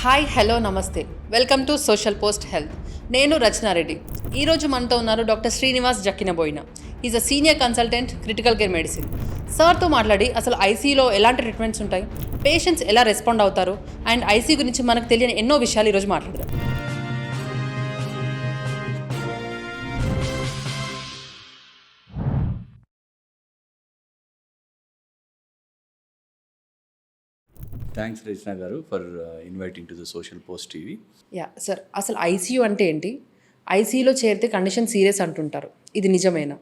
Hi hello నమస్తే welcome to social post health. నేను రచనారెడ్డి. ఈరోజు మనతో ఉన్నారు doctor Srinivas Jakkinaboina. Is a senior consultant critical care medicine. సార్తో మాట్లాడి అసలు ఐసీయూలో ఎలాంటి ట్రీట్మెంట్స్ ఉంటాయి, పేషెంట్స్ ఎలా రెస్పాండ్ అవుతారు అండ్ ఐసీయూ గురించి మనకు తెలియని ఎన్నో విషయాలు ఈరోజు మాట్లాడదాం. థ్యాంక్స్ రచన గారు for inviting to the social post TV. Yeah sir, అసలు ఐసీయూ అంటే ఏంటి? ఐసీయూలో చేరితే కండిషన్ సీరియస్ అంటుంటారు, ఇది నిజమేనా?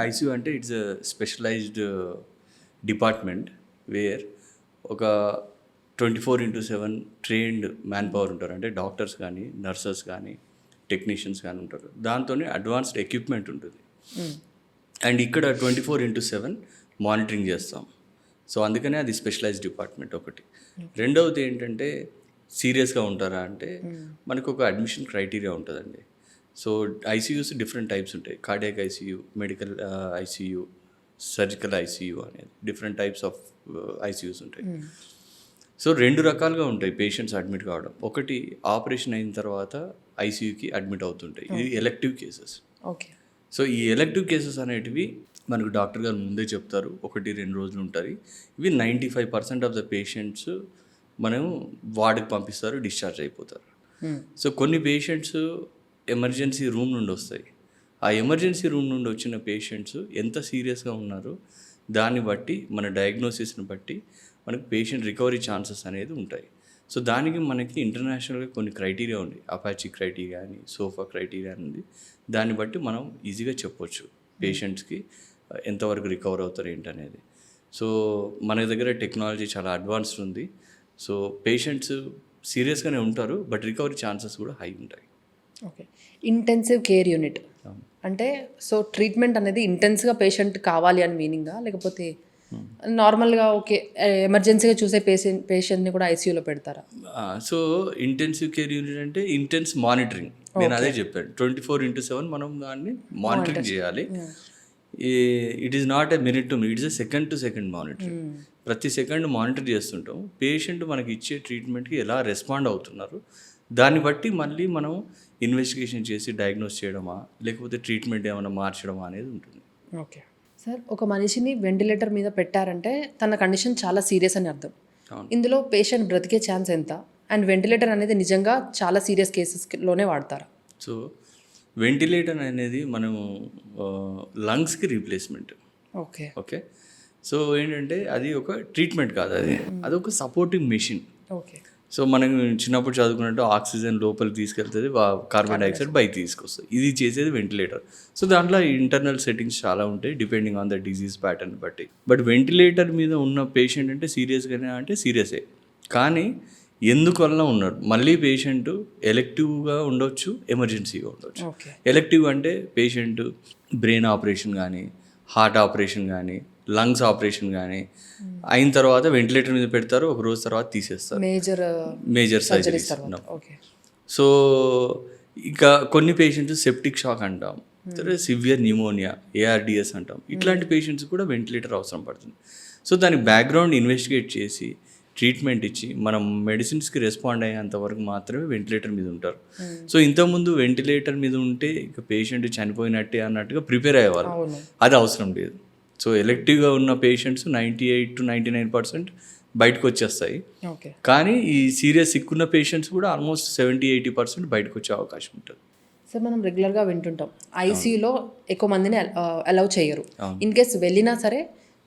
ఐసీయూ అంటే it's a specialised department where ఒక 24/7 ట్రైన్డ్ మ్యాన్ పవర్ ఉంటారు. అంటే డాక్టర్స్ కానీ నర్సెస్ కానీ టెక్నీషియన్స్ కానీ ఉంటారు. దాంతోనే అడ్వాన్స్డ్ ఎక్విప్మెంట్ ఉంటుంది. అండ్ ఇక్కడ 24/7 మానిటరింగ్ చేస్తాం. సో అందుకనే అది స్పెషలైజ్డ్ డిపార్ట్మెంట్ ఒకటి. రెండవది ఏంటంటే సీరియస్గా ఉంటారా అంటే మనకు ఒక అడ్మిషన్ క్రైటీరియా ఉంటుందండి. సో ఐసీయూస్ డిఫరెంట్ టైప్స్ ఉంటాయి. Cardiac ICU, medical ICU, surgical ICU అనేది డిఫరెంట్ టైప్స్ ఆఫ్ ఐసీయూస్ ఉంటాయి. సో రెండు రకాలుగా ఉంటాయి పేషెంట్స్ అడ్మిట్ కావడం. ఒకటి ఆపరేషన్ అయిన తర్వాత ఐసీయూకి అడ్మిట్ అవుతుంటాయి. ఇది ఎలెక్టివ్ కేసెస్. ఓకే. సో ఈ ఎలెక్టివ్ కేసెస్ అనేటివి మనకు డాక్టర్ గారు ముందే చెప్తారు, 1-2 రోజులు ఉంటాయి. ఇవి 95% ఆఫ్ ద పేషెంట్స్ మనం వార్డుకి పంపిస్తారు, డిశ్చార్జ్ అయిపోతారు. సో కొన్ని పేషెంట్స్ ఎమర్జెన్సీ రూమ్ నుండి వస్తాయి. ఆ ఎమర్జెన్సీ రూమ్ నుండి వచ్చిన పేషెంట్స్ ఎంత సీరియస్గా ఉన్నారో దాన్ని బట్టి, మన డయాగ్నోసిస్ని బట్టి మనకు పేషెంట్ రికవరీ ఛాన్సెస్ అనేది ఉంటాయి. సో దానికి మనకి ఇంటర్నేషనల్గా కొన్ని క్రైటీరియా ఉంది. అపాచీ క్రైటీరియా అని, సోఫా క్రైటీరియా అని ఉంది. దాన్ని బట్టి మనం ఈజీగా చెప్పొచ్చు పేషెంట్స్కి ఎంతవరకు రికవర్ అవుతారు ఏంటనేది. సో మన దగ్గర టెక్నాలజీ చాలా అడ్వాన్స్డ్ ఉంది. సో పేషెంట్స్ సీరియస్గానే ఉంటారు, బట్ రికవరీ ఛాన్సెస్ కూడా హై ఉంటాయి. ఓకే. ఇంటెన్సివ్ కేర్ యూనిట్ అంటే సో ట్రీట్మెంట్ అనేది ఇంటెన్స్గా పేషెంట్ కావాలి అని మీనింగా, లేకపోతే నార్మల్గా ఓకే ఎమర్జెన్సీగా చూసే పేషెంట్ని కూడా ఐసీయూలో పెడతారా? సో ఇంటెన్సివ్ కేర్ యూనిట్ అంటే ఇంటెన్స్ మానిటరింగ్. నేను అదే చెప్పాను, 24/7 మనం దాన్ని మానిటరింగ్ చేయాలి. It is not a minute to minute, it's a second to second monitoring. ప్రతి సెకండ్ మానిటర్ చేస్తుంటాం. పేషెంట్ మనకి ఇచ్చే ట్రీట్మెంట్కి ఎలా రెస్పాండ్ అవుతున్నారు దాన్ని బట్టి మళ్ళీ మనం ఇన్వెస్టిగేషన్ చేసి డయాగ్నోస్ చేయడమా లేకపోతే ట్రీట్మెంట్ ఏమైనా మార్చడమా అనేది ఉంటుంది. ఓకే సార్, ఒక మనిషిని వెంటిలేటర్ మీద పెట్టారంటే తన కండిషన్ చాలా సీరియస్ అని అర్థం. ఇందులో పేషెంట్ బ్రతికే ఛాన్స్ ఎంత? అండ్ వెంటిలేటర్ అనేది నిజంగా చాలా సీరియస్ కేసెస్లోనే వాడతారా? సో వెంటిలేటర్ అనేది మనము లంగ్స్కి రీప్లేస్మెంట్. Okay okay. సో ఏంటంటే అది ఒక ట్రీట్మెంట్ కాదు, అది ఒక సపోర్టింగ్ మెషిన్. ఓకే. సో మనం చిన్నప్పుడు చదువుకున్నట్టు ఆక్సిజన్ లోపలికి తీసుకెళ్తుంది, కార్బన్ డైఆక్సైడ్ బయట తీసుకొస్తుంది. ఇది చేసేది వెంటిలేటర్. సో దాంట్లో ఇంటర్నల్ సెట్టింగ్స్ చాలా ఉంటాయి depending on the disease pattern బట్టి. బట్ వెంటిలేటర్ మీద ఉన్న పేషెంట్ అంటే సీరియస్గానే అంటే సీరియసే, కానీ ఎందువల్ల ఉన్నారు మళ్ళీ పేషెంట్ ఎలెక్టివ్గా ఉండొచ్చు, ఎమర్జెన్సీగా ఉండొచ్చు. ఎలెక్టివ్ అంటే పేషెంట్ బ్రెయిన్ ఆపరేషన్ కానీ, హార్ట్ ఆపరేషన్ కానీ, లంగ్స్ ఆపరేషన్ కానీ అయిన తర్వాత వెంటిలేటర్ మీద పెడతారు, ఒక రోజు తర్వాత తీసేస్తారు, మేజర్ సర్జరీస్. సో ఇంకా కొన్ని పేషెంట్స్ సెప్టిక్ షాక్ అంటాం, సివియర్ న్యూమోనియా, ఏఆర్డిఎస్ అంటాం. ఇట్లాంటి పేషెంట్స్ కూడా వెంటిలేటర్ అవసరం పడుతుంది. సో దాని బ్యాక్గ్రౌండ్ ఇన్వెస్టిగేట్ చేసి ట్రీట్మెంట్ ఇచ్చి మనం మెడిసిన్స్కి రెస్పాండ్ అయ్యేంత వరకు మాత్రమే వెంటిలేటర్ మీద ఉంటారు. సో ఇంతకుముందు వెంటిలేటర్ మీద ఉంటే ఇక పేషెంట్ చనిపోయినట్టే అన్నట్టుగా ప్రిపేర్ అయ్యేవారు, అది అవసరం లేదు. సో ఎలెక్టివ్గా ఉన్న పేషెంట్స్ 98 to 99% బయటకు వచ్చేస్తాయి. కానీ ఈ సీరియస్ సిక్కున్న పేషెంట్స్ కూడా ఆల్మోస్ట్ 70-80% బయటకు వచ్చే అవకాశం ఉంటుంది. సార్, మనం రెగ్యులర్గా వింటుంటాం ఐసీయూలో ఎక్కువ మందిని అలౌ చేయరు. ఇన్ కేస్ వెళ్ళినా సరే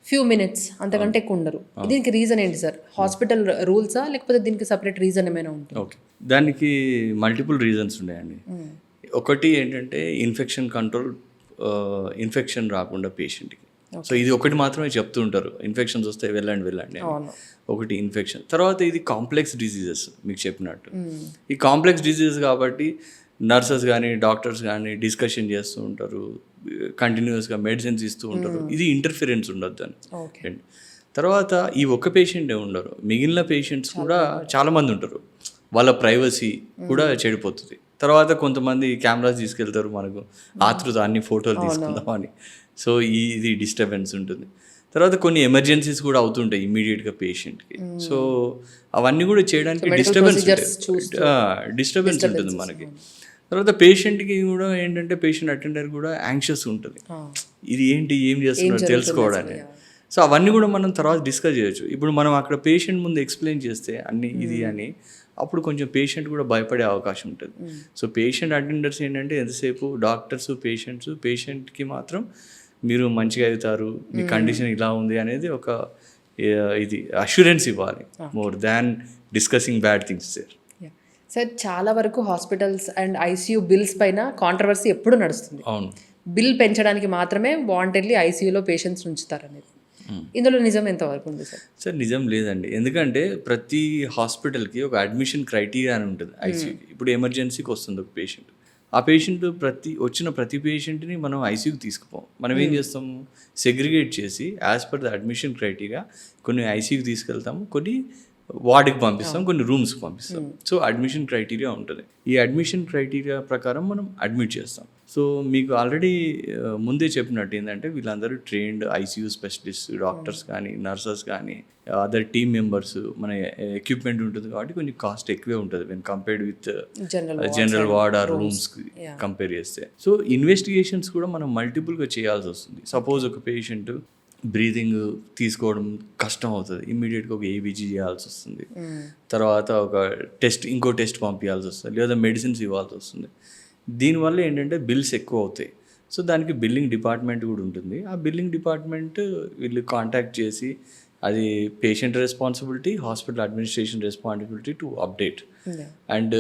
ఫ్యూ మినిట్స్, అంతకంటే ఎక్కువ ఉండరు. దీనికి రీజన్ ఏంటి సార్? హాస్పిటల్ రూల్సా లేకపోతే దీనికి సపరేట్ రీజన్ ఏమైనా ఉంటుంది? ఓకే, దానికి మల్టిపుల్ రీజన్స్ ఉన్నాయండి. ఒకటి ఏంటంటే ఇన్ఫెక్షన్ కంట్రోల్, ఇన్ఫెక్షన్ రాకుండా పేషెంట్కి. సో ఇది ఒకటి మాత్రమే చెప్తూ ఉంటారు, ఇన్ఫెక్షన్స్ వస్తే వెళ్ళండి. ఒకటి ఇన్ఫెక్షన్. తర్వాత ఇది కాంప్లెక్స్ డిసీజెస్ మీకు చెప్పినట్టు. ఈ కాంప్లెక్స్ డిసీజెస్ కాబట్టి నర్సెస్ కానీ డాక్టర్స్ కానీ డిస్కషన్ చేస్తూ ఉంటారు, కంటిన్యూస్గా మెడిసిన్స్ ఇస్తూ ఉంటారు. ఇది ఇంటర్ఫిరెన్స్ ఉండొద్దు అని. తర్వాత ఈ ఒక్క పేషెంటే ఉండరు, మిగిలిన పేషెంట్స్ కూడా చాలామంది ఉంటారు, వాళ్ళ ప్రైవసీ కూడా చెడిపోతుంది. తర్వాత కొంతమంది కెమెరాస్ తీసుకెళ్తారు, మనకు ఆతృత అన్ని ఫోటోలు తీసుకుందామని. సో ఇది డిస్టర్బెన్స్ ఉంటుంది. తర్వాత కొన్ని ఎమర్జెన్సీస్ కూడా అవుతుంటాయి ఇమీడియట్గా పేషెంట్కి. సో అవన్నీ కూడా చేయడానికి డిస్టర్బెన్స్ ఉంటుంది మనకి. తర్వాత పేషెంట్కి కూడా ఏంటంటే పేషెంట్ అటెండర్ కూడా యాంగ్షియస్ ఉంటుంది, ఇది ఏంటి ఏం చేస్తున్నారు తెలుసుకోవడానికి. సో అవన్నీ కూడా మనం తర్వాత డిస్కస్ చేయొచ్చు. ఇప్పుడు మనం అక్కడ పేషెంట్ ముందు ఎక్స్ప్లెయిన్ చేస్తే అన్ని ఇది అని, అప్పుడు కొంచెం పేషెంట్ కూడా భయపడే అవకాశం ఉంటుంది. సో పేషెంట్ అటెండర్స్ ఏంటంటే ఎంతసేపు డాక్టర్స్ పేషెంట్కి మాత్రం మీరు మంచిగా అవుతారు, మీ కండిషన్ ఇలా ఉంది అనేది ఒక ఇది అష్యూరెన్స్ ఇవ్వాలి, more than discussing bad things sir. Sir చాలా వరకు హాస్పిటల్స్ అండ్ ఐసీయూ బిల్స్ పైన కాంట్రవర్సీ ఎప్పుడు నడుస్తుంది. అవును, బిల్ పెంచడానికి మాత్రమే వాంటెడ్లీ ఐసీయూలో పేషెంట్స్ ఉంచుతారనేది, ఇందులో నిజం ఎంతవరకు ఉంది సార్? సార్ నిజం లేదండి, ఎందుకంటే ప్రతి హాస్పిటల్కి ఒక అడ్మిషన్ క్రైటీరియా అని ఉంటుంది ఐసీయూకి. ఇప్పుడు ఎమర్జెన్సీకి వస్తుంది ఒక పేషెంట్, ఆ పేషెంట్ వచ్చిన ప్రతి పేషెంట్ని మనం ఐసీయూకి తీసుకుపోం. మనం ఏం చేస్తాము, సెగ్రిగేట్ చేసి as per the admission criteria కొన్ని ఐసీయూకి తీసుకెళ్తాము, కొన్ని వార్డుకి పంపిస్తాం, కొన్ని రూమ్స్కి పంపిస్తాం. సో అడ్మిషన్ క్రైటీరియా ఉంటుంది. ఈ అడ్మిషన్ క్రైటీరియా ప్రకారం మనం అడ్మిట్ చేస్తాం. సో మీకు ఆల్రెడీ ముందే చెప్పినట్టు ఏంటంటే వీళ్ళందరూ ట్రైన్డ్ ఐసీయూ స్పెషలిస్ట్, డాక్టర్స్ కానీ నర్సెస్ కానీ అదర్ టీమ్ మెంబర్స్, మన ఎక్విప్మెంట్ ఉంటుంది కాబట్టి కొంచెం కాస్ట్ ఎక్కువే ఉంటుంది when compared with general ward or రూమ్స్కి కంపేర్ చేస్తే. సో ఇన్వెస్టిగేషన్స్ కూడా మనం మల్టిపుల్గా చేయాల్సి వస్తుంది. సపోజ్ ఒక పేషెంట్ బ్రీతింగ్ తీసుకోవడం కష్టం అవుతుంది, ఇమ్మీడియట్గా ఒక ఏబీజీ చేయాల్సి వస్తుంది, తర్వాత ఒక ఇంకో టెస్ట్ పంపించాల్సి వస్తుంది, లేదా మెడిసిన్స్ ఇవ్వాల్సి వస్తుంది. దీనివల్ల ఏంటంటే బిల్స్ ఎక్కువ అవుతాయి. సో దానికి బిల్లింగ్ డిపార్ట్మెంట్ కూడా ఉంటుంది. ఆ బిల్లింగ్ డిపార్ట్మెంట్ వీళ్ళు కాంటాక్ట్ చేసి అది patient responsibility, hospital administration responsibility to update. And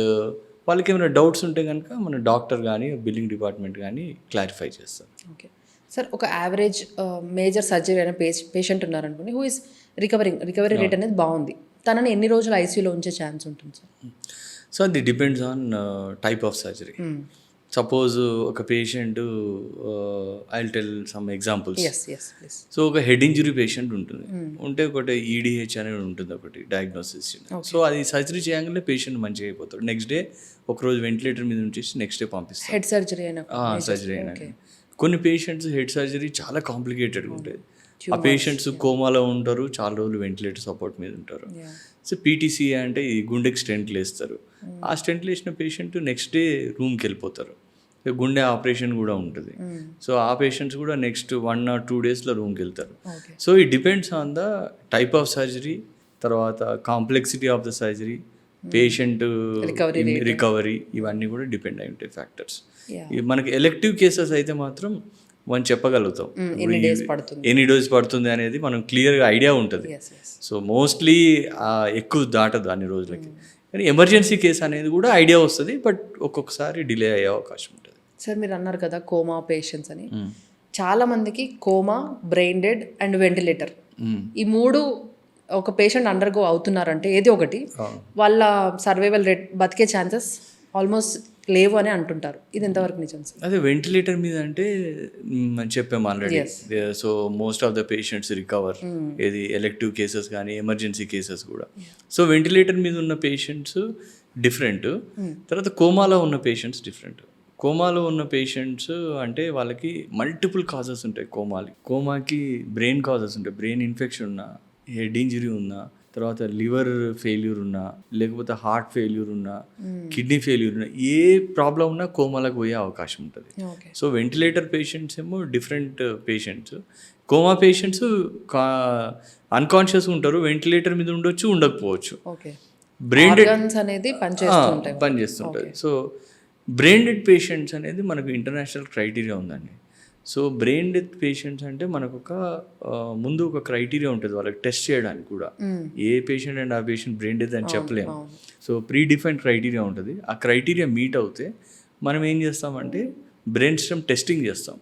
వాళ్ళకి ఏమైనా డౌట్స్ ఉంటే కనుక మన డాక్టర్ కానీ బిల్లింగ్ డిపార్ట్మెంట్ కానీ క్లారిఫై చేస్తారు. ఓకే సార్, ఒక యావరేజ్ మేజర్ సర్జరీ అయిన పేషెంట్ ఉన్నారనుకోండి, హూ ఇస్ రికవరీ రేట్ అనేది బాగుంది, తనని ఎన్ని రోజులు ఐసీయూలో ఉంచే ఛాన్స్ ఉంటుంది సార్? సో అది depends on type of surgery. Suppose ఒక patient, I will tell some examples. So ఒక హెడ్ ఇంజరీ పేషెంట్ ఉంటుంది, ఉంటే ఒకటి ఈడిహెచ్ అనేది ఉంటుంది, ఒకటి డయాగ్నోసిస్. సో అది సర్జరీ చేయగానే పేషెంట్ మంచిగా అయిపోతాడు. నెక్స్ట్ డే ఒకరోజు వెంటిలేటర్ మీద ఉంచేసి నెక్స్ట్ డే పంపిస్తాం. హెడ్ సర్జరీ అయినా కొన్ని పేషెంట్స్ హెడ్ సర్జరీ చాలా కాంప్లికేటెడ్గా ఉంటుంది. ఆ పేషెంట్స్ కోమాలో ఉంటారు, చాలా రోజులు వెంటిలేటర్ సపోర్ట్ మీద ఉంటారు. సో పీటీసీ అంటే ఈ గుండెకి స్టెంట్లు వేస్తారు. ఆ స్టెంట్లు వేసిన పేషెంట్ నెక్స్ట్ డే రూమ్కి వెళ్ళిపోతారు. గుండె ఆపరేషన్ కూడా ఉంటుంది. సో ఆ పేషెంట్స్ కూడా నెక్స్ట్ 1 or 2 daysలో రూమ్కి వెళ్తారు. So it depends on the type of surgery, తర్వాత complexity of the surgery, patient recovery, ఇవన్నీ కూడా డిపెండ్ అయి ఉంటాయి ఫ్యాక్టర్స్. మనకి ఎలెక్టివ్ కేసెస్ అయితే మాత్రం మనం చెప్పగలుగుతాం ఎన్ని డేస్ పడుతుంది అనేది మనం క్లియర్గా ఐడియా ఉంటుంది. సో మోస్ట్లీ ఎక్కువ దాటదు అన్ని రోజులకి. కానీ ఎమర్జెన్సీ కేసు అనేది కూడా ఐడియా వస్తుంది, బట్ ఒక్కొక్కసారి డిలే అయ్యే అవకాశం ఉంటుంది. సార్ మీరు అన్నారు కదా కోమా పేషెంట్స్ అని, చాలా మందికి coma, brain dead and ventilator, ఈ మూడు ఒక పేషెంట్ అండర్గో అవుతున్నారంటే ఏది ఒకటి వాళ్ళ సర్వైవల్ రేట్, బతికే ఛాన్సెస్ ఆల్మోస్ట్ లేవు అని అంటుంటారు. ఇది ఎంతవరకు నిజం సార్? అదే వెంటిలేటర్ మీద అంటే చెప్పాము already. So most of the patients recover, ఏది ఎలెక్టివ్ కేసెస్ కానీ ఎమర్జెన్సీ కేసెస్ కూడా. సో వెంటిలేటర్ మీద ఉన్న పేషెంట్స్ డిఫరెంట్, తర్వాత కోమాలో ఉన్న పేషెంట్స్ డిఫరెంట్. కోమాలో ఉన్న పేషెంట్స్ అంటే వాళ్ళకి మల్టిపుల్ కాజెస్ ఉంటాయి. కోమాకి బ్రెయిన్ కాజెస్ ఉంటాయి. బ్రెయిన్ ఇన్ఫెక్షన్ ఉన్నా, హెడ్ ఇంజరీ ఉన్నా, తర్వాత లివర్ ఫెయిల్యూర్ ఉన్నా, లేకపోతే హార్ట్ ఫెయిల్యూర్ ఉన్నా, కిడ్నీ ఫెయిల్యూర్ ఉన్నా, ఏ ప్రాబ్లం ఉన్నా కోమాలకు పోయే అవకాశం ఉంటుంది. సో వెంటిలేటర్ పేషెంట్స్ ఏమో different patients. Coma patients unconscious ఉంటారు, వెంటిలేటర్ మీద ఉండొచ్చు, ఉండకపోవచ్చు. బ్రెయిన్ డెడ్ అనేది పనిచేస్తుంటుంది. సో బ్రెయిన్ డెడ్ పేషెంట్స్ అనేది మనకు ఇంటర్నేషనల్ క్రైటీరియా ఉందండి. సో బ్రెయిన్ డెత్ పేషెంట్స్ అంటే మనకు ముందు ఒక క్రైటీరియా ఉంటుంది వాళ్ళకి టెస్ట్ చేయడానికి కూడా. ఏ పేషెంట్ అండ్ ఆ పేషెంట్ బ్రెయిన్ డెత్ అని చెప్పలేము. సో ప్రీ డిఫైన్డ్ క్రైటీరియా ఉంటుంది. ఆ క్రైటీరియా మీట్ అవుతే మనం ఏం చేస్తామంటే బ్రెయిన్ స్టెమ్ టెస్టింగ్ చేస్తాం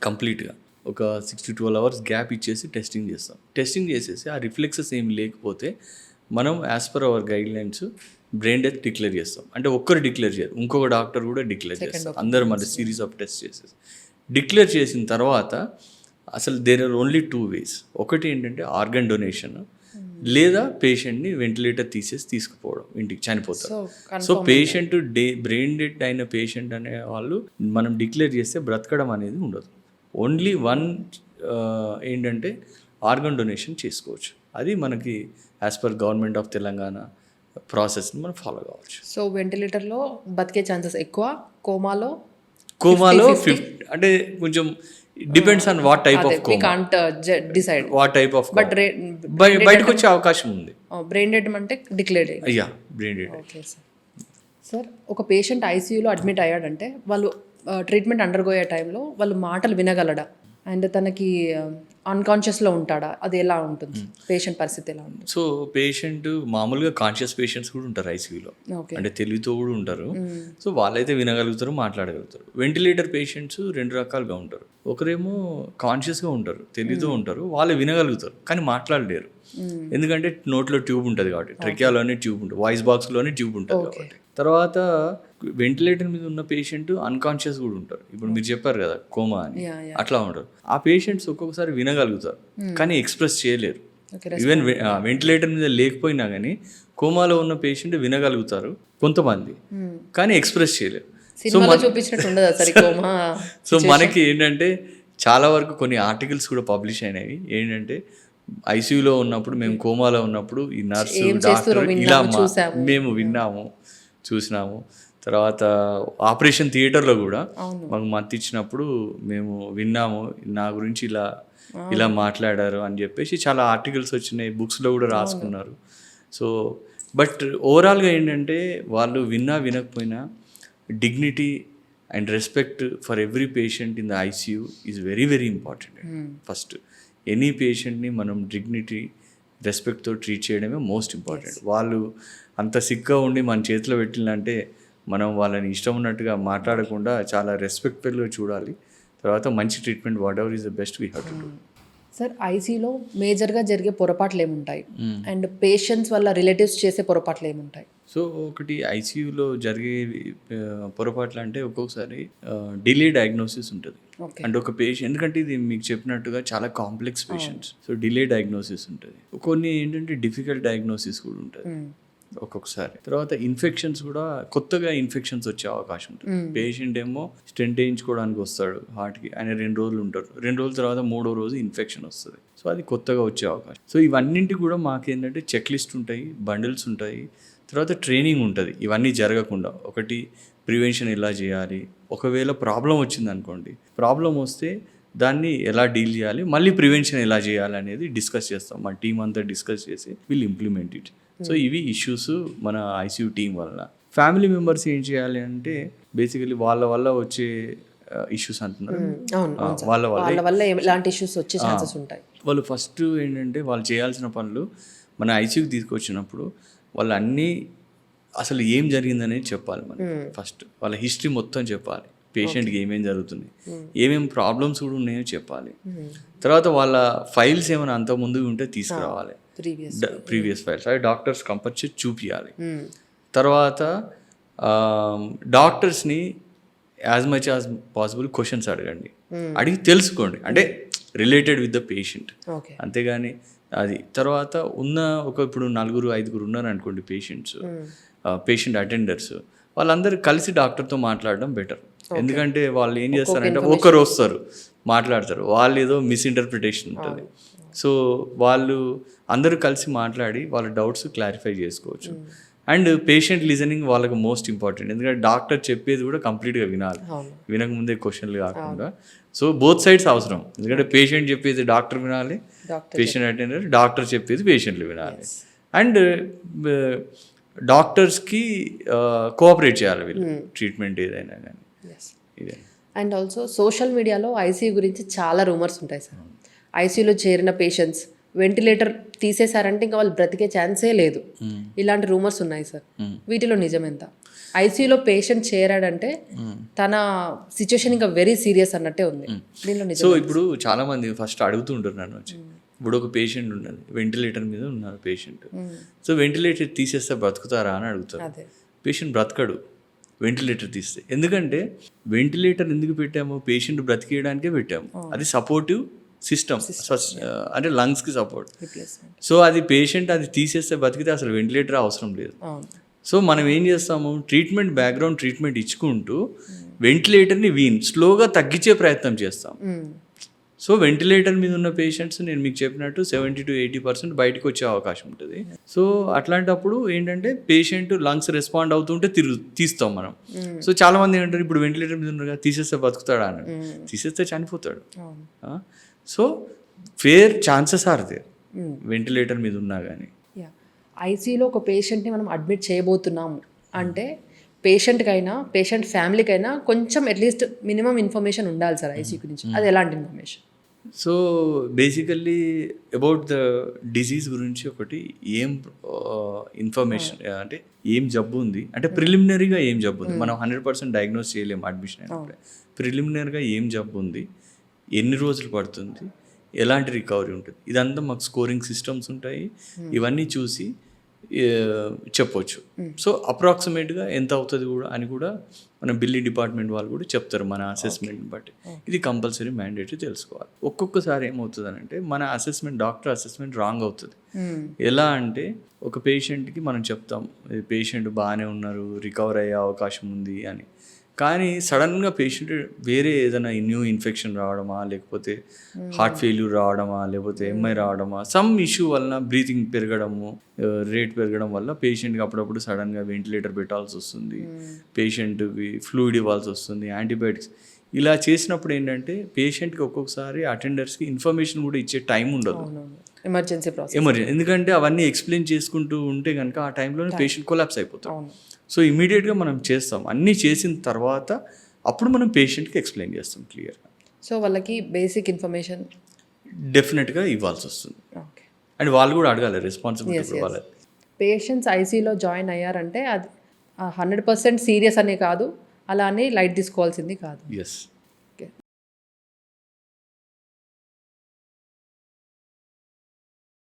కంప్లీట్గా. ఒక 6 to 12 hours గ్యాప్ ఇచ్చేసి టెస్టింగ్ చేస్తాం. టెస్టింగ్ చేసేసి ఆ రిఫ్లెక్సెస్ ఏమి లేకపోతే మనం as per hour guide lines brain death declare చేస్తాం. అంటే ఒక్కరు డిక్లేర్ చేయరు, ఇంకొక డాక్టర్ కూడా డిక్లేర్ చేస్తారు. అందరూ మన సిరీస్ ఆఫ్ టెస్ట్ చేసేసి డిక్లేర్ చేసిన తర్వాత అసలు దేర్ ఆర్ ఓన్లీ 2 ways. ఒకటి ఏంటంటే ఆర్గన్ డొనేషన్, లేదా పేషెంట్ని వెంటిలేటర్ తీసుకుపోవడం, ఇంటికి చనిపోతారు. సో పేషెంట్ బ్రెయిన్ డెడ్ అయిన పేషెంట్ అనే వాళ్ళు మనం డిక్లేర్ చేస్తే బ్రతకడం అనేది ఉండదు. ఓన్లీ 1 ఏంటంటే ఆర్గన్ డొనేషన్ చేసుకోవచ్చు. అది మనకి as per government of Telangana ప్రాసెస్ని మనం ఫాలో కావచ్చు. సో వెంటిలేటర్లో బతికే ఛాన్సెస్ ఎక్కువ, కోమాలో 50 అంటే కొంచెం depends on what type of coma, can't decide what type of but బయటకు వచ్చే అవకాశం ఉంది. బ్రెయిన్ డెడ్ అంటే డిక్లేర్డ్. అయ్యా బ్రెయిన్ డెడ్. ఓకే సార్, ఒక పేషెంట్ ఐసీయూలో అడ్మిట్ అయ్యాడంటే వాళ్ళు ట్రీట్మెంట్ అండర్గోయే టైంలో వాళ్ళు మాటలు వినగలడా అండ్ తనకి అన్కాన్షియస్లో ఉంటాడా, అది ఎలా ఉంటుంది, పేషెంట్ పరిస్థితి ఎలా ఉంటుంది? సో పేషెంట్ మామూలుగా కాన్షియస్ పేషెంట్స్ కూడా ఉంటారు ఐసీయూలో, ఓకే. అంటే తెలివితో కూడా ఉంటారు. సో వాళ్ళైతే వినగలుగుతారు, మాట్లాడగలుగుతారు. వెంటిలేటర్ పేషెంట్స్ 2 రకాలుగా ఉంటారు. ఒకరేమో కాన్షియస్గా ఉంటారు, తెలివితో ఉంటారు, వాళ్ళు వినగలుగుతారు కానీ మాట్లాడలేరు. ఎందుకంటే నోట్లో ట్యూబ్ ఉంటుంది కాబట్టి, ట్రెకియాలోనే ట్యూబ్ ఉంటుంది, వాయిస్ బాక్స్లోనే ట్యూబ్ ఉంటుంది కాబట్టి. తర్వాత వెంటిలేటర్ మీద ఉన్న పేషెంట్ అన్కాన్షియస్ కూడా ఉంటారు. ఇప్పుడు మీరు చెప్పారు కదా కోమా అని, అట్లా ఉంటారు. ఆ పేషెంట్స్ ఒక్కొక్కసారి వినగలుగుతారు కానీ ఎక్స్ప్రెస్ చేయలేరు. ఈవెన్ వెంటిలేటర్ మీద లేకపోయినా కానీ కోమాలో ఉన్న పేషెంట్ వినగలుగుతారు కొంతమంది కానీ ఎక్స్ప్రెస్ చేయలేరు. సో మనకి ఏంటంటే చాలా వరకు కొన్ని ఆర్టికల్స్ కూడా పబ్లిష్ అయినాయి. ఏంటంటే ఐసీయూలో ఉన్నప్పుడు, మేము కోమాలో ఉన్నప్పుడు ఈ నర్సు డాక్టర్ ఇలా మేము విన్నాము, చూసినాము. తర్వాత ఆపరేషన్ థియేటర్లో కూడా మాకు మత్తు ఇచ్చినప్పుడు మేము విన్నాము, నా గురించి ఇలా మాట్లాడారు అని చెప్పేసి చాలా ఆర్టికల్స్ వచ్చినాయి, బుక్స్లో కూడా రాసుకున్నారు. సో బట్ ఓవరాల్గా ఏంటంటే వాళ్ళు వినకపోయినా dignity and respect for every patient in the ICU is very very important. First any పేషెంట్ని మనం డిగ్నిటీ రెస్పెక్ట్తో ట్రీట్ చేయడమే మోస్ట్ ఇంపార్టెంట్. వాళ్ళు అంత సిక్గా ఉండి మన చేతిలో పెట్టిందంటే మనం వాళ్ళని ఇష్టం ఉన్నట్టుగా మాట్లాడకుండా చాలా రెస్పెక్ట్ఫుల్గా చూడాలి. తర్వాత మంచి treatment, what ever is the best we have to do. Sir, ఐసీయూలో మేజర్గా జరిగే పొరపాట్లు ఏముంటాయి అండ్ పేషెంట్స్ వల్ల రిలేటివ్స్ చేసే పొరపాట్లు ఏముంటాయి? సో ఒకటి ఐసీయూలో జరిగే పొరపాట్లు అంటే ఒక్కొక్కసారి డిలే డయాగ్నోసిస్ ఉంటుంది. అంటే ఒక పేషెంట్, ఎందుకంటే ఇది మీకు చెప్పినట్టుగా చాలా complex patients, so delay diagnosis ఉంటుంది. కొన్ని ఏంటంటే డిఫికల్ట్ డయాగ్నోసిస్ కూడా ఉంటుంది ఒక్కొక్కసారి. తర్వాత ఇన్ఫెక్షన్స్ కూడా, కొత్తగా ఇన్ఫెక్షన్స్ వచ్చే అవకాశం ఉంటుంది. పేషెంట్ ఏమో స్టెంట్ వేయించుకోవడానికి వస్తాడు హార్ట్కి, ఆయన 2 రోజులు ఉంటారు, 2 రోజుల తర్వాత 3వ రోజు ఇన్ఫెక్షన్ వస్తుంది. సో అది కొత్తగా వచ్చే అవకాశం. సో ఇవన్నింటి కూడా మాకేంటంటే చెక్ లిస్ట్ ఉంటాయి, బండిల్స్ ఉంటాయి, తర్వాత ట్రైనింగ్ ఉంటుంది. ఇవన్నీ జరగకుండా ఒకటి ప్రివెన్షన్ ఎలా చేయాలి, ఒకవేళ ప్రాబ్లం వచ్చింది అనుకోండి, ప్రాబ్లం వస్తే దాన్ని ఎలా డీల్ చేయాలి, మళ్ళీ ప్రివెన్షన్ ఎలా చేయాలి అనేది డిస్కస్ చేస్తాం. మా టీం అంతా డిస్కస్ చేసి విల్ ఇంప్లిమెంట్ ఇట్. సో ఇవి ఇష్యూస్ మన ఐసీయూ టీం వల్ల. ఫ్యామిలీ మెంబర్స్ ఏం చేయాలి అంటే బేసికలీ వాళ్ళ వల్ల వచ్చే ఇష్యూస్ అంటున్నారు, వాళ్ళ వల్ల ఎలాంటి ఇష్యూస్ వచ్చే ఛాన్సెస్ ఉంటాయి. వాళ్ళు ఫస్ట్ ఏంటంటే వాళ్ళు చేయాల్సిన పనులు, మన ఐసీయూకి తీసుకొచ్చినప్పుడు వాళ్ళు అన్నీ అసలు ఏం జరిగిందనేది చెప్పాలి. మనం ఫస్ట్ వాళ్ళ హిస్టరీ మొత్తం చెప్పాలి, పేషెంట్కి ఏమేం జరుగుతుంది, ఏమేమి ప్రాబ్లమ్స్ కూడా ఉన్నాయో చెప్పాలి. తర్వాత వాళ్ళ ఫైల్స్ ఏమైనా అంత ముందు ఉంటే తీసుకురావాలి, ప్రీవియస్ ఫైల్స్, అవి డాక్టర్స్ కంపల్సరీ చూపించాలి. తర్వాత డాక్టర్స్ని as much as possible questions అడగండి, అడిగి తెలుసుకోండి, అంటే రిలేటెడ్ విత్ ద పేషెంట్, అంతేగాని అది. తర్వాత ఇప్పుడు 4-5 ఉన్నారు అనుకోండి పేషెంట్స్, పేషెంట్ అటెండర్స్, వాళ్ళందరూ కలిసి డాక్టర్తో మాట్లాడడం బెటర్. ఎందుకంటే వాళ్ళు ఏం చేస్తారంటే ఒకరు వస్తారు మాట్లాడతారు, వాళ్ళు ఏదో మిస్ఇంటర్ప్రిటేషన్ ఉంటుంది. సో వాళ్ళు అందరూ కలిసి మాట్లాడి వాళ్ళ డౌట్స్ క్లారిఫై చేసుకోవచ్చు. అండ్ పేషెంట్ లిజనింగ్ వాళ్ళకి మోస్ట్ ఇంపార్టెంట్, ఎందుకంటే డాక్టర్ చెప్పేది కూడా కంప్లీట్గా వినాలి, వినకముందే క్వశ్చన్లు కాకుండా. సో బోత్ సైడ్స్ అవసరం, ఎందుకంటే పేషెంట్ చెప్పేది డాక్టర్ వినాలి, పేషెంట్ అటెండర్ డాక్టర్ చెప్పేది పేషెంట్లు వినాలి. అండ్ డాక్టర్స్కి కోఆపరేట్ చేయాలి వీళ్ళు, ట్రీట్మెంట్ ఏదైనా కానీ. ఇదే. అండ్ ఆల్సో సోషల్ మీడియాలో ఐసీయూ గురించి చాలా రూమర్స్ ఉంటాయి సార్. ఐసీయూలో చేరిన పేషెంట్స్ వెంటిలేటర్ తీసేశారంటే ఇంకా వాళ్ళు బ్రతికే ఛాన్సే లేదు, ఇలాంటి రూమర్స్ ఉన్నాయి సార్. వీటిలో నిజం ఎంత? ఐసీయూలో పేషెంట్ చేరాడంటే తన సిచ్యువేషన్ ఇంకా వెరీ సీరియస్ అన్నట్టే ఉంది, దీనిలో నిజం? సో ఇప్పుడు చాలా మంది ఫస్ట్ అడుగుతుంటారు నన్ను వచ్చి, ఇప్పుడు ఒక పేషెంట్ ఉన్నది, వెంటిలేటర్ మీద ఉన్నారు పేషెంట్, సో వెంటిలేటర్ తీసేస్తే బ్రతుకుతారా అని అడుగుతారు. పేషెంట్ బ్రతకడు వెంటిలేటర్ తీస్తే, ఎందుకంటే వెంటిలేటర్ ఎందుకు పెట్టాము, పేషెంట్ బ్రతికేయడానికే పెట్టాము, అది సపోర్టివ్ సిస్టమ్, అంటే లంగ్స్కి సపోర్ట్. సో అది పేషెంట్ అది తీసేస్తే బతికితే అసలు వెంటిలేటర్ అవసరం లేదు. సో మనం ఏం చేస్తాము, ట్రీట్మెంట్ బ్యాక్గ్రౌండ్ ట్రీట్మెంట్ ఇచ్చుకుంటూ వెంటిలేటర్ని స్లోగా తగ్గించే ప్రయత్నం చేస్తాం. సో వెంటిలేటర్ మీద ఉన్న పేషెంట్స్ నేను మీకు చెప్పినట్టు 70 to 80% బయటకు వచ్చే అవకాశం ఉంటుంది. సో అట్లాంటప్పుడు ఏంటంటే పేషెంట్ లంగ్స్ రెస్పాండ్ అవుతుంటే తీస్తాం మనం. సో చాలా మంది ఏంటంటారు ఇప్పుడు వెంటిలేటర్ మీద ఉన్నారు కదా తీసేస్తే బతుకుతాడా అని, తీసేస్తే చనిపోతాడు. So fair chances are there ventilator మీద ఉన్నా కానీ. ఐసీయూలో ఒక పేషెంట్ని మనం అడ్మిట్ చేయబోతున్నాము అంటే పేషెంట్కైనా పేషెంట్ ఫ్యామిలీకైనా కొంచెం అట్లీస్ట్ మినిమం ఇన్ఫర్మేషన్ ఉండాలి సార్ ఐసీయూ గురించి. అది ఎలాంటి information? So basically about the disease గురించి ఒకటి ఏం ఇన్ఫర్మేషన్ అంటే ఏం జబ్బు ఉంది అంటే ప్రిలిమినరీగా ఏం జబ్బు ఉంది, మనం 100% డయాగ్నోస్ చేయలేము అడ్మిషన్ అయినప్పుడే. ప్రిలిమినరీగా ఏం జబ్బు ఉంది, ఎన్ని రోజులు పడుతుంది, ఎలాంటి రికవరీ ఉంటుంది, ఇదంతా మాకు స్కోరింగ్ సిస్టమ్స్ ఉంటాయి. ఇవన్నీ చూసి చెప్పొచ్చు. సో అప్రాక్సిమేట్గా ఎంత అవుతుంది కూడా అని కూడా మన బిల్లింగ్ డిపార్ట్మెంట్ వాళ్ళు కూడా చెప్తారు మన అసెస్మెంట్ని బట్టి. ఇది కంపల్సరీ మ్యాండేటరీ తెలుసుకోవాలి. ఒక్కొక్కసారి ఏమవుతుంది అంటే మన అసెస్మెంట్ డాక్టర్ అసెస్మెంట్ రాంగ్ అవుతుంది. ఎలా అంటే ఒక పేషెంట్కి మనం చెప్తాం పేషెంట్ బాగానే ఉన్నారు, రికవర్ అయ్యే అవకాశం ఉంది అని, కానీ సడన్గా పేషెంట్ వేరే ఏదైనా న్యూ ఇన్ఫెక్షన్ రావడమా, లేకపోతే హార్ట్ ఫెయిల్యూర్ రావడమా, లేకపోతే ఎంఐ రావడమా, సమ్ ఇష్యూ వలన బ్రీతింగ్ పెరగడము, రేట్ పెరగడం వల్ల పేషెంట్కి అప్పుడప్పుడు సడన్గా వెంటిలేటర్ పెట్టాల్సి వస్తుంది, పేషెంట్కి ఫ్లూయిడ్ ఇవ్వాల్సి వస్తుంది, యాంటీబయాటిక్స్. ఇలా చేసినప్పుడు ఏంటంటే పేషెంట్కి ఒక్కొక్కసారి అటెండర్స్కి ఇన్ఫర్మేషన్ కూడా ఇచ్చే టైం ఉండదు, ఎమర్జెన్సీ. ఎందుకంటే అవన్నీ ఎక్స్ప్లెయిన్ చేసుకుంటూ ఉంటే కనుక ఆ టైంలోనే పేషెంట్ కొలాప్స్ అయిపోతాడు. సో ఇమీడియట్గా మనం చేస్తాం, అన్నీ చేసిన తర్వాత అప్పుడు మనం పేషెంట్కి ఎక్స్ప్లెయిన్ చేస్తాం క్లియర్గా. సో వాళ్ళకి బేసిక్ ఇన్ఫర్మేషన్ డెఫినెట్గా ఇవ్వాల్సి వస్తుంది. అండ్ వాళ్ళు కూడా అడగాలి, రెస్పాన్సిబిలిటీ వాళ్ళది. పేషెంట్స్ ఐసీయూలో జాయిన్ అయ్యారంటే అది 100% సీరియస్ అనే కాదు, అలా అని లైట్ తీసుకోవాల్సింది కాదు. ఎస్.